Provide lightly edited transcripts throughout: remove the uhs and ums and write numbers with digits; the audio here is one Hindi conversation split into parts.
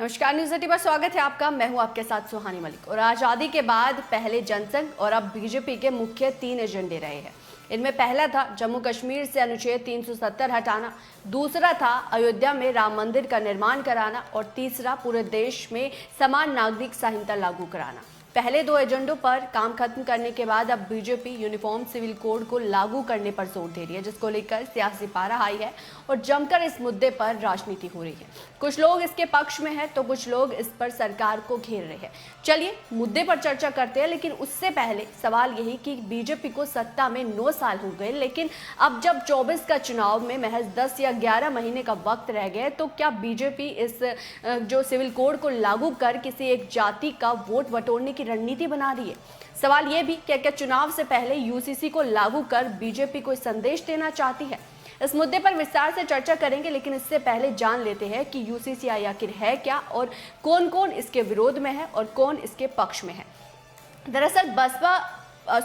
नमस्कार, न्यूज 80 पर स्वागत है आपका। मैं हूं आपके साथ सुहानी मलिक। और आजादी के बाद पहले जनसंघ और अब बीजेपी के मुख्य 3 एजेंडे रहे हैं। इनमें पहला था जम्मू कश्मीर से अनुच्छेद 370 हटाना, दूसरा था अयोध्या में राम मंदिर का निर्माण कराना और तीसरा पूरे देश में समान नागरिक संहिता लागू कराना। पहले 2 एजेंडों पर काम खत्म करने के बाद अब बीजेपी यूनिफॉर्म सिविल कोड को लागू करने पर जोर दे रही है, जिसको लेकर सियासी पारा हाई है और जमकर इस मुद्दे पर राजनीति हो रही है। कुछ लोग इसके पक्ष में हैं तो कुछ लोग इस पर सरकार को घेर रहे हैं। चलिए मुद्दे पर चर्चा करते हैं, लेकिन उससे पहले सवाल यही कि बीजेपी को सत्ता में 9 साल हो गए, लेकिन अब जब 24 का चुनाव में महज 10 या 11 महीने का वक्त रह गए, तो क्या बीजेपी इस जो सिविल कोड को लागू कर किसी एक जाति का वोट बटोरने की रणनीति बना रही है? सवाल यह भी कि क्या चुनाव से पहले यूसीसी को लागू कर बीजेपी कोई संदेश देना चाहती है? इस मुद्दे पर विस्तार से चर्चा करेंगे, लेकिन इससे पहले जान लेते हैं कि यूसीसी आखिर है क्या और कौन कौन इसके विरोध में है और कौन इसके पक्ष में है। दरअसल बसपा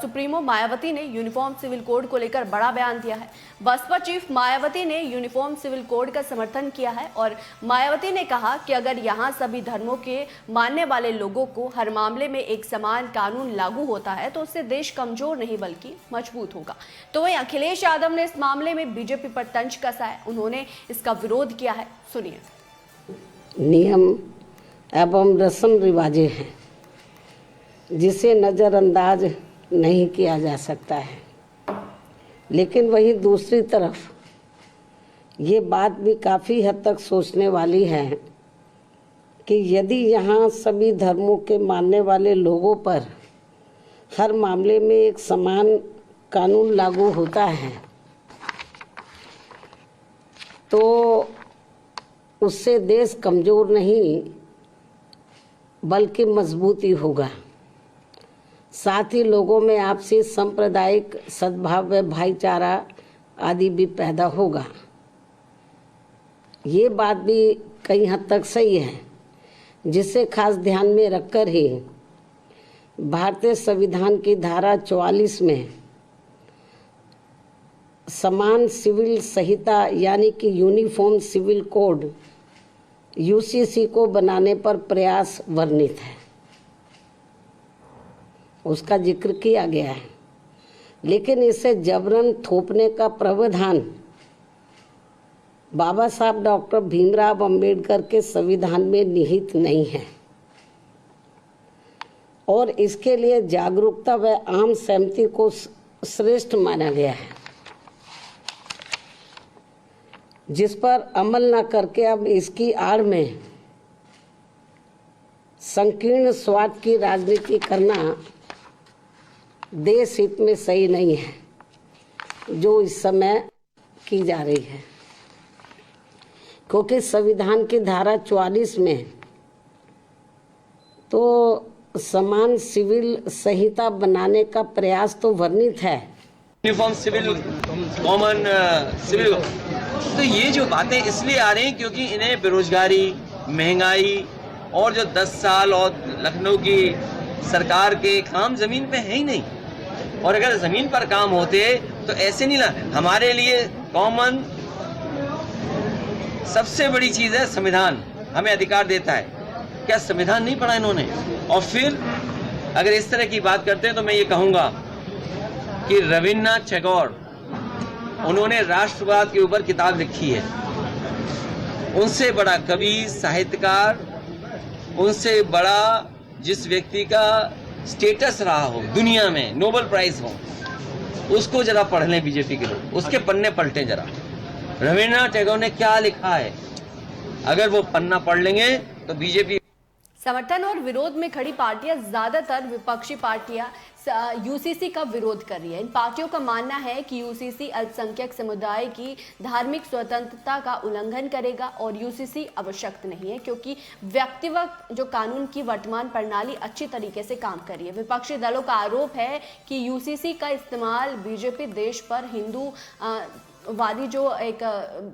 सुप्रीमो मायावती ने यूनिफॉर्म सिविल कोड को लेकर बड़ा बयान दिया है। बसपा चीफ मायावती ने यूनिफॉर्म सिविल कोड का समर्थन किया है और मायावती ने कहा कि अगर यहां सभी धर्मों के मानने वाले लोगों को हर मामले में एक समान कानून लागू होता है तो उससे देश कमजोर नहीं बल्कि मजबूत होगा। तो वहीं अखिलेश यादव ने इस मामले में बीजेपी पर तंज कसा है। उन्होंने इसका विरोध किया है, सुनिए। नियम एवं रस्म रिवाजें हैं जिसे नज़रअंदाज नहीं किया जा सकता है, लेकिन वहीं दूसरी तरफ ये बात भी काफ़ी हद तक सोचने वाली है कि यदि यहाँ सभी धर्मों के मानने वाले लोगों पर हर मामले में एक समान कानून लागू होता है तो उससे देश कमज़ोर नहीं बल्कि मजबूती होगा। साथ ही लोगों में आपसी सांप्रदायिक सद्भाव व भाईचारा आदि भी पैदा होगा। ये बात भी कई हद तक सही है, जिसे खास ध्यान में रखकर ही भारतीय संविधान की धारा 44 में समान सिविल संहिता यानी कि यूनिफॉर्म सिविल कोड यूसीसी को बनाने पर प्रयास वर्णित है, उसका जिक्र किया गया है। लेकिन इसे जबरन थोपने का प्रावधान बाबा साहब डॉक्टर भीमराव अंबेडकर के संविधान में निहित नहीं है और इसके लिए जागरूकता व आम सहमति को श्रेष्ठ माना गया है, जिस पर अमल न करके अब इसकी आड़ में संकीर्ण स्वार्थ की राजनीति करना देश हित में सही नहीं है जो इस समय की जा रही है, क्योंकि संविधान की धारा 44 में तो समान सिविल संहिता बनाने का प्रयास तो वर्णित है। यूनिफॉर्म सिविल कॉमन सिविल, तो ये जो बातें इसलिए आ रही हैं क्योंकि इन्हें बेरोजगारी, महंगाई और जो 10 साल और लखनऊ की सरकार के काम जमीन पे है ही नहीं। और अगर जमीन पर काम होते तो ऐसे नहीं हमारे लिए कॉमन सबसे बड़ी चीज है संविधान, हमें अधिकार देता है। क्या संविधान नहीं पढ़ा इन्होंने? और फिर अगर इस तरह की बात करते हैं तो मैं ये कहूंगा कि रविन्द्रनाथ टैगोर, उन्होंने राष्ट्रवाद के ऊपर किताब लिखी है। उनसे बड़ा कवि, साहित्यकार, उनसे बड़ा जिस व्यक्ति का स्टेटस रहा हो दुनिया में, नोबेल प्राइज हो, उसको जरा पढ़ लें बीजेपी के लोग, उसके पन्ने पलटें जरा। रविन्द्रनाथ टैगोर ने क्या लिखा है, अगर वो पन्ना पढ़ लेंगे तो बीजेपी। समर्थन और विरोध में खड़ी पार्टियां, ज्यादातर विपक्षी पार्टियां यूसीसी का विरोध कर रही है। इन पार्टियों का मानना है कि यूसीसी अल्पसंख्यक समुदाय की धार्मिक स्वतंत्रता का उल्लंघन करेगा और यूसीसी आवश्यक नहीं है, क्योंकि व्यक्तिगत जो कानून की वर्तमान प्रणाली अच्छी तरीके से काम कर रही है। विपक्षी दलों का आरोप है कि यूसीसी का इस्तेमाल बीजेपी देश पर हिंदू वादी जो एक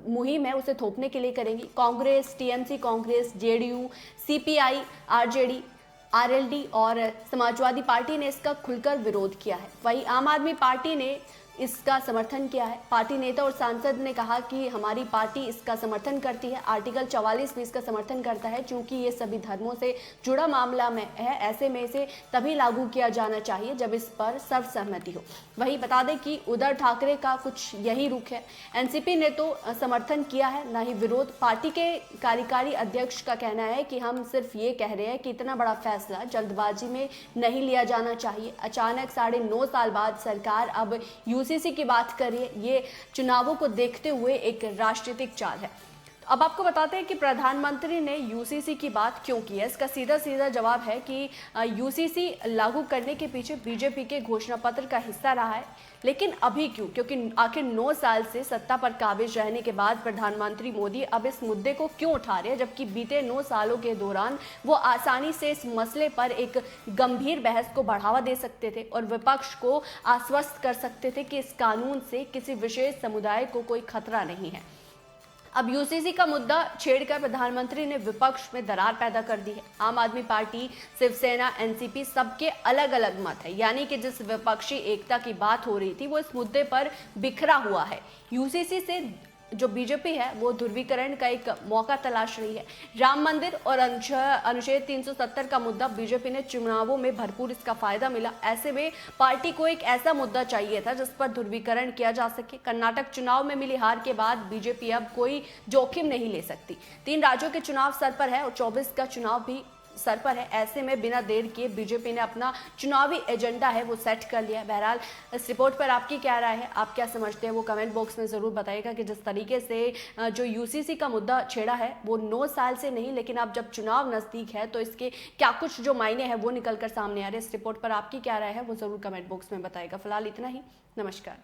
मुहिम है उसे थोपने के लिए करेंगी। Congress, TMC Congress, JDU, CPI, RJD, RLD और समाजवादी पार्टी ने इसका खुलकर विरोध किया है। वहीं आम आदमी पार्टी ने इसका समर्थन किया है। पार्टी नेता और सांसद ने कहा कि हमारी पार्टी इसका समर्थन करती है। आर्टिकल 44 भी इसका समर्थन करता है, क्योंकि ये सभी धर्मों से जुड़ा मामला में है। ऐसे में इसे तभी लागू किया जाना चाहिए जब इस पर सर्वसहमति हो। वहीं बता दें कि उद्धव ठाकरे का कुछ यही रुख है। एनसीपी ने तो समर्थन किया है, न ही विरोध। पार्टी के कार्यकारी अध्यक्ष का कहना है कि हम सिर्फ ये कह रहे हैं कि इतना बड़ा फैसला जल्दबाजी में नहीं लिया जाना चाहिए। अचानक 9.5 साल बाद सरकार अब यूसीसी की बात कर रही है। ये चुनावों को देखते हुए एक राजनीतिक चाल है। अब आपको बताते हैं कि प्रधानमंत्री ने यूसीसी की बात क्यों की है। इसका सीधा सीधा जवाब है कि यूसीसी लागू करने के पीछे बीजेपी के घोषणा पत्र का हिस्सा रहा है। लेकिन अभी क्यों? क्योंकि आखिर 9 साल से सत्ता पर काबिज रहने के बाद प्रधानमंत्री मोदी अब इस मुद्दे को क्यों उठा रहे हैं, जबकि बीते 9 सालों के दौरान वो आसानी से इस मसले पर एक गंभीर बहस को बढ़ावा दे सकते थे और विपक्ष को आश्वस्त कर सकते थे कि इस कानून से किसी विशेष समुदाय को कोई खतरा नहीं है। अब यूसीसी का मुद्दा छेड़कर प्रधानमंत्री ने विपक्ष में दरार पैदा कर दी है। आम आदमी पार्टी, शिवसेना, एनसीपी सबके अलग अलग मत है, यानी कि जिस विपक्षी एकता की बात हो रही थी वो इस मुद्दे पर बिखरा हुआ है। यूसीसी से जो बीजेपी है वो ध्रुवीकरण का एक मौका तलाश रही है। राम मंदिर और अनुच्छेद 370 का मुद्दा बीजेपी ने चुनावों में भरपूर इसका फायदा मिला। ऐसे में पार्टी को एक ऐसा मुद्दा चाहिए था जिस पर ध्रुवीकरण किया जा सके। कर्नाटक चुनाव में मिली हार के बाद बीजेपी अब कोई जोखिम नहीं ले सकती। 3 राज्यों के चुनाव सर पर है और 24 का चुनाव भी सर पर है। ऐसे में बिना देर किए बीजेपी ने अपना चुनावी एजेंडा है वो सेट कर लिया। बहरहाल इस रिपोर्ट पर आपकी क्या राय है, आप क्या समझते हैं, वो कमेंट बॉक्स में ज़रूर बताइएगा कि जिस तरीके से जो यूसीसी का मुद्दा छेड़ा है वो 9 साल से नहीं, लेकिन अब जब चुनाव नज़दीक है तो इसके क्या कुछ जो मायने हैं वो निकल कर सामने आ रहे हैं। इस रिपोर्ट पर आपकी क्या राय है वो ज़रूर कमेंट बॉक्स में बताइएगा। फिलहाल इतना ही, नमस्कार।